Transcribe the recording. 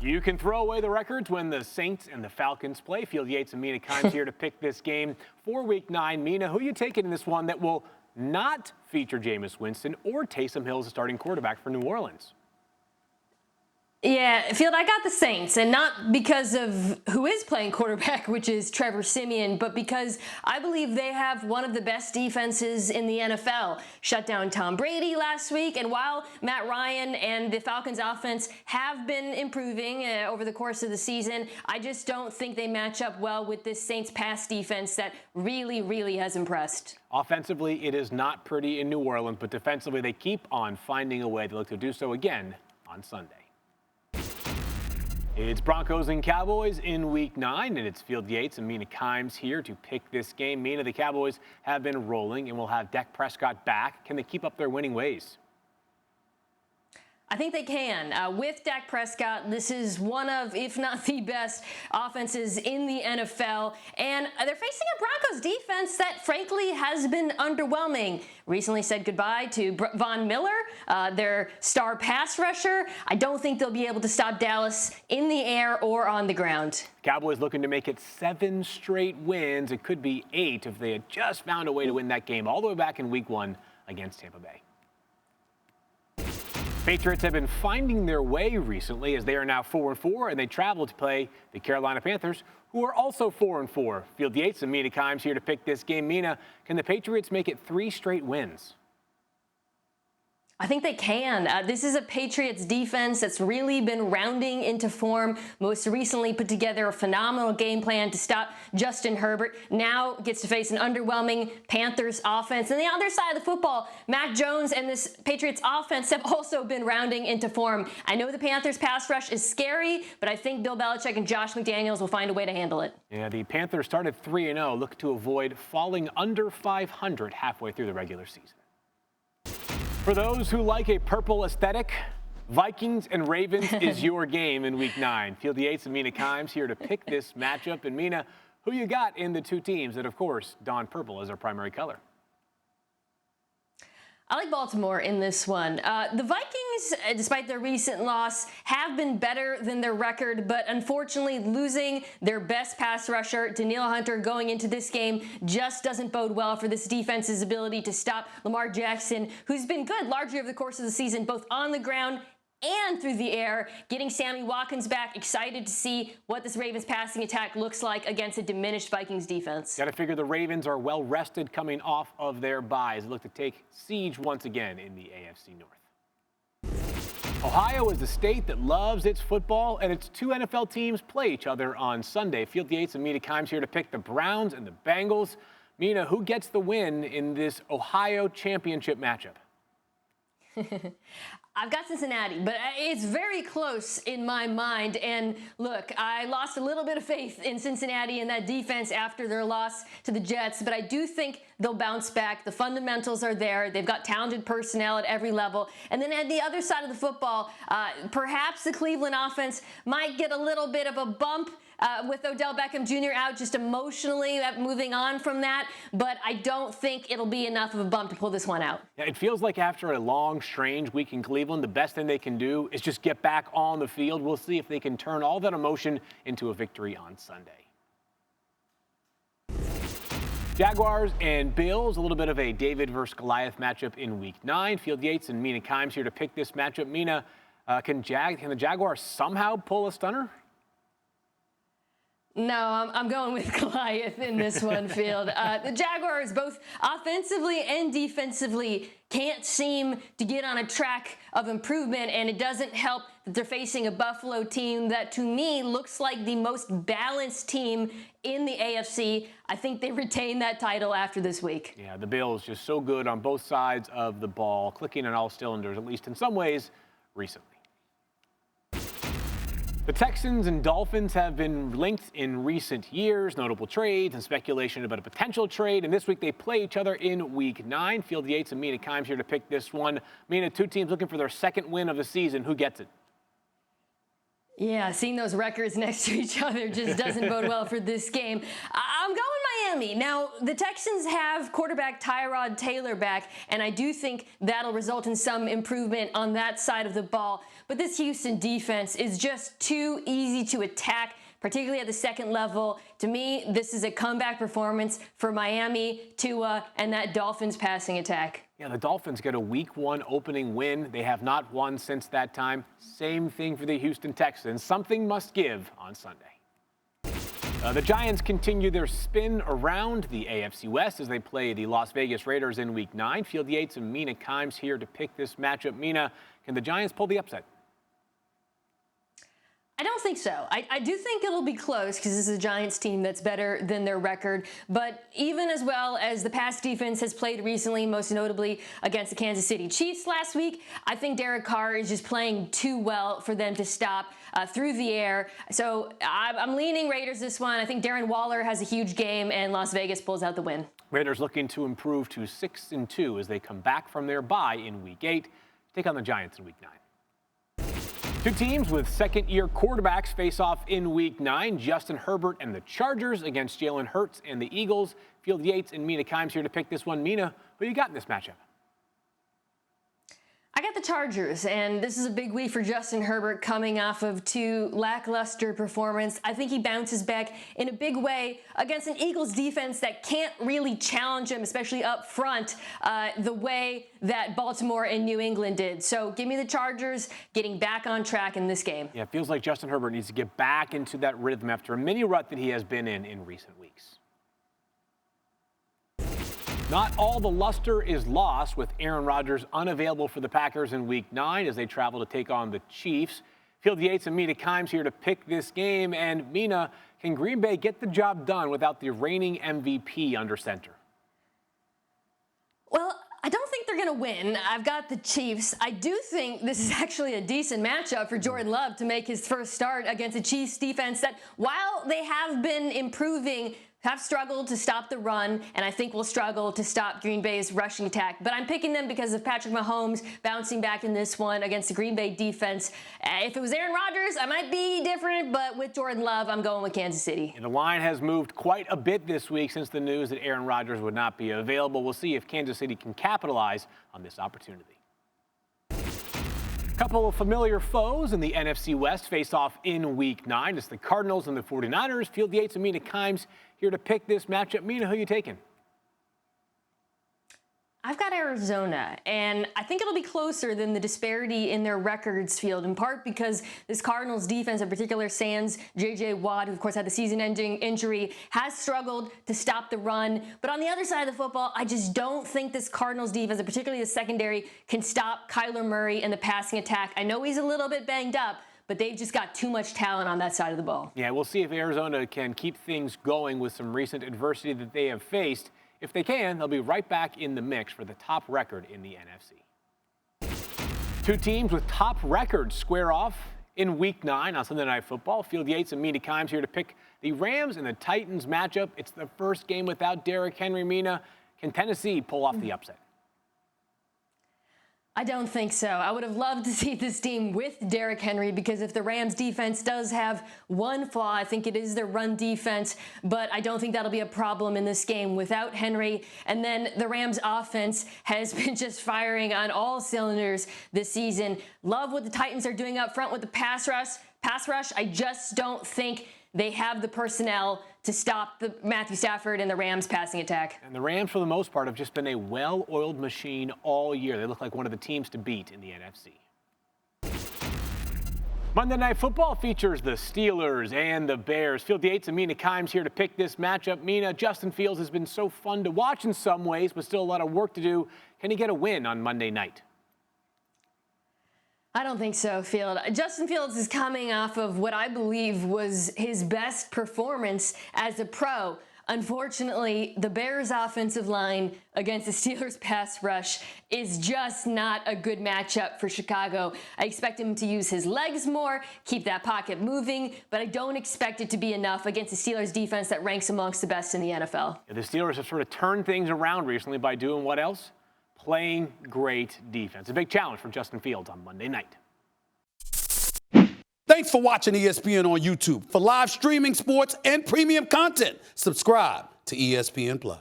You can throw away the records when the Saints and the Falcons play. Field Yates and Mina Kimes here to pick this game for Week 9. Mina, who are you taking in this one that will not feature Jameis Winston or Taysom Hill as a starting quarterback for New Orleans? Yeah, Field, I got the Saints, and not because of who is playing quarterback, which is Trevor Siemian, but because I believe they have one of the best defenses in the NFL. Shut down Tom Brady last week, and while Matt Ryan and the Falcons offense have been improving over the course of the season, I just don't think they match up well with this Saints pass defense that really has impressed. Offensively, it is not pretty in New Orleans, but defensively, they keep on finding a way. They look to do so again on Sunday. It's Broncos and Cowboys in Week 9, and it's Field Yates and Mina Kimes here to pick this game. Mina, the Cowboys have been rolling and will have Dak Prescott back. Can they keep up their winning ways? I think they can. With Dak Prescott, this is one of, if not the best, offenses in the NFL. And they're facing a Broncos defense that, frankly, has been underwhelming. Recently said goodbye to Von Miller, their star pass rusher. I don't think they'll be able to stop Dallas in the air or on the ground. Cowboys looking to make it 7 straight wins. It could be 8 if they had just found a way to win that game all the way back in Week 1 against Tampa Bay. Patriots have been finding their way recently as they are now 4-4, and they travel to play the Carolina Panthers, who are also 4-4. Field Yates and Mina Kimes here to pick this game. Mina, can the Patriots make it 3 straight wins? I think they can. This is a Patriots defense that's really been rounding into form. Most recently put together a phenomenal game plan to stop Justin Herbert. Now gets to face an underwhelming Panthers offense. And the other side of the football, Mac Jones and this Patriots offense have also been rounding into form. I know the Panthers pass rush is scary, but I think Bill Belichick and Josh McDaniels will find a way to handle it. Yeah, the Panthers started 3-0, look to avoid falling under 500 halfway through the regular season. For those who like a purple aesthetic, Vikings and Ravens is your game in Week 9. Field Yates and Mina Kimes here to pick this matchup. And Mina, who you got in the two teams that, of course, don purple as their primary color? I like Baltimore in this one. The Vikings, despite their recent loss, have been better than their record, but unfortunately losing their best pass rusher, Danielle Hunter, going into this game just doesn't bode well for this defense's ability to stop Lamar Jackson, who's been good largely over the course of the season, both on the ground and through the air. Getting Sammy Watkins back, excited to see what this Ravens passing attack looks like against a diminished Vikings defense. Got to figure the Ravens are well rested coming off of their byes. Look to take siege once again in the AFC North. Ohio is the state that loves its football, and its 2 NFL teams play each other on Sunday. Field Yates and Mina Kimes here to pick the Browns and the Bengals. Mina, who gets the win in this Ohio championship matchup? I've got Cincinnati, but it's very close in my mind. And look, I lost a little bit of faith in Cincinnati and that defense after their loss to the Jets, but I do think they'll bounce back. The fundamentals are there. They've got talented personnel at every level. And then at the other side of the football, perhaps the Cleveland offense might get a little bit of a bump with Odell Beckham Jr. out, just emotionally moving on from that. But I don't think it'll be enough of a bump to pull this one out. Yeah, it feels like after a long, strange week in Cleveland, the best thing they can do is just get back on the field. We'll see if they can turn all that emotion into a victory on Sunday. Jaguars and Bills, a little bit of a David versus Goliath matchup in Week 9. Field Yates and Mina Kimes here to pick this matchup. Mina, can the Jaguars somehow pull a stunner? No, I'm going with Goliath in this one, Field. The Jaguars, both offensively and defensively, can't seem to get on a track of improvement, and it doesn't help that they're facing a Buffalo team that, to me, looks like the most balanced team in the AFC. I think they retain that title after this week. Yeah, the Bills just so good on both sides of the ball, clicking on all cylinders, at least in some ways, recently. The Texans and Dolphins have been linked in recent years, notable trades and speculation about a potential trade. And this week they play each other in Week 9. Field Yates and Mina Kimes here to pick this one. Mina, 2 teams looking for their second win of the season. Who gets it? Yeah, seeing those records next to each other just doesn't bode well for this game. I'm going Miami. Now, the Texans have quarterback Tyrod Taylor back, and I do think that'll result in some improvement on that side of the ball. But this Houston defense is just too easy to attack, particularly at the second level. To me, this is a comeback performance for Miami, Tua, and that Dolphins passing attack. Yeah, the Dolphins get a Week 1 opening win. They have not won since that time. Same thing for the Houston Texans. Something must give on Sunday. The Giants continue their spin around the AFC West as they play the Las Vegas Raiders in Week 9. Field Yates and Mina Kimes here to pick this matchup. Mina, can the Giants pull the upset? I don't think so. I do think it'll be close because this is a Giants team that's better than their record. But even as well as the pass defense has played recently, most notably against the Kansas City Chiefs last week, I think Derek Carr is just playing too well for them to stop through the air. So I'm leaning Raiders this one. I think Darren Waller has a huge game and Las Vegas pulls out the win. Raiders looking to improve to 6-2 as they come back from their bye in Week 8. Take on the Giants in Week 9. Two teams with second-year quarterbacks face off in Week 9. Justin Herbert and the Chargers against Jalen Hurts and the Eagles. Field Yates and Mina Kimes here to pick this one. Mina, who you got in this matchup? I got the Chargers, and this is a big week for Justin Herbert coming off of two lackluster performances. I think he bounces back in a big way against an Eagles defense that can't really challenge him, especially up front, the way that Baltimore and New England did. So give me the Chargers getting back on track in this game. Yeah, it feels like Justin Herbert needs to get back into that rhythm after a mini rut that he has been in recent weeks. Not all the luster is lost with Aaron Rodgers unavailable for the Packers in Week 9 as they travel to take on the Chiefs. Field Yates and Mina Kimes here to pick this game. And Mina, can Green Bay get the job done without the reigning MVP under center? Well, I don't think they're going to win. I've got the Chiefs. I do think this is actually a decent matchup for Jordan Love to make his first start against a Chiefs defense that, while they have been improving, have struggled to stop the run, and I think will struggle to stop Green Bay's rushing attack. But I'm picking them because of Patrick Mahomes bouncing back in this one against the Green Bay defense. If it was Aaron Rodgers, I might be different, but with Jordan Love, I'm going with Kansas City. And the line has moved quite a bit this week since the news that Aaron Rodgers would not be available. We'll see if Kansas City can capitalize on this opportunity. A couple of familiar foes in the NFC West face off in Week 9. It's the Cardinals and the 49ers. Field Yates and Mina Kimes here to pick this matchup. Mina, who are you taking? I've got Arizona, and I think it'll be closer than the disparity in their records field, in part because this Cardinals defense, in particular sans J.J. Watt, who of course had the season-ending injury, has struggled to stop the run. But on the other side of the football, I just don't think this Cardinals defense, and particularly the secondary, can stop Kyler Murray and the passing attack. I know he's a little bit banged up, but they've just got too much talent on that side of the ball. Yeah, we'll see if Arizona can keep things going with some recent adversity that they have faced. If they can, they'll be right back in the mix for the top record in the NFC. Two teams with top records square off in Week 9 on Sunday Night Football. Field Yates and Mina Kimes here to pick the Rams and the Titans matchup. It's the first game without Derrick Henry. Mina, can Tennessee pull off the upset? I don't think so. I would have loved to see this team with Derrick Henry, because if the Rams defense does have one flaw, I think it is their run defense, but I don't think that'll be a problem in this game without Henry. And then the Rams offense has been just firing on all cylinders this season. Love what the Titans are doing up front with the pass rush. I just don't think they have the personnel to stop the Matthew Stafford and the Rams passing attack. And the Rams, for the most part, have just been a well-oiled machine all year. They look like one of the teams to beat in the NFC. Monday Night Football features the Steelers and the Bears. Field Yates and Mina Kimes here to pick this matchup. Mina, Justin Fields has been so fun to watch in some ways, but still a lot of work to do. Can he get a win on Monday night? I don't think so, Field. Justin Fields is coming off of what I believe was his best performance as a pro. Unfortunately, the Bears' offensive line against the Steelers' pass rush is just not a good matchup for Chicago. I expect him to use his legs more, keep that pocket moving, but I don't expect it to be enough against the Steelers' defense that ranks amongst the best in the NFL. Yeah, the Steelers have sort of turned things around recently by doing what else? Playing great defense. A big challenge for Justin Fields on Monday night. Thanks for watching ESPN on YouTube. For live streaming, sports, and premium content, subscribe to ESPN+.